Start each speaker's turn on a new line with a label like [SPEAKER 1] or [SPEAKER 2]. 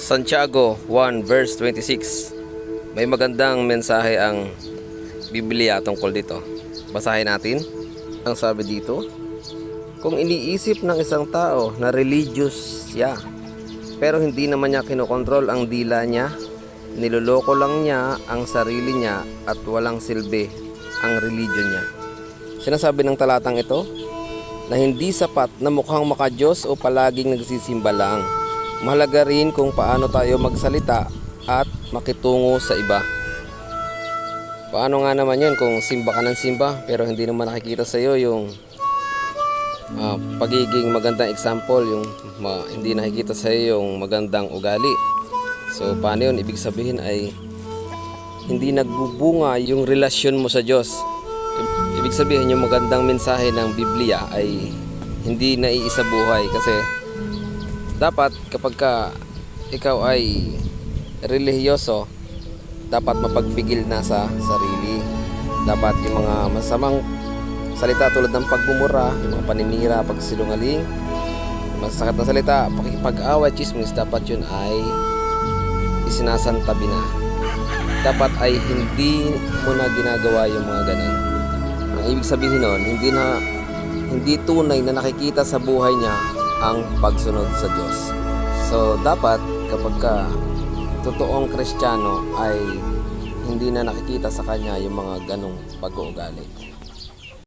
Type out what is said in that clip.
[SPEAKER 1] Santiago 1 verse 26. May magandang mensahe ang Biblia tungkol dito. Basahin natin. Ang sabi dito, kung iniisip ng isang tao na religious siya, pero hindi naman niya kinokontrol ang dila niya, niloloko lang niya ang sarili niya at walang silbi ang religion niya. Sinasabi ng talatang ito na hindi sapat na mukhang makadiyos o palaging nagsisimba lang. Mahalaga rin kung paano tayo magsalita at makitungo sa iba. Paano nga naman yun kung simba ka ng simba pero hindi naman nakikita sa iyo yung pagiging magandang example, yung hindi nakikita sa iyo yung magandang ugali. So paano yun? Ibig sabihin ay hindi nagbubunga yung relasyon mo sa Diyos. Ibig sabihin yung magandang mensahe ng Biblia ay hindi naiisa buhay, kasi dapat kapag ikaw ay relihiyoso, dapat mapagbigil na sa sarili. Dapat yung mga masamang salita tulad ng pagmumura, yung mga paninira, pagsilungaling, masakit na salita, pakikipag-away, chismis, dapat yun ay isinasantabi na. Dapat ay hindi mo na ginagawa yung mga ganun. Ang ibig sabihin nun, hindi tunay na nakikita sa buhay niya ang pagsunod sa Diyos. So dapat kapag totoong Kristiyano ay hindi na nakikita sa kanya yung mga ganong pag-uugali.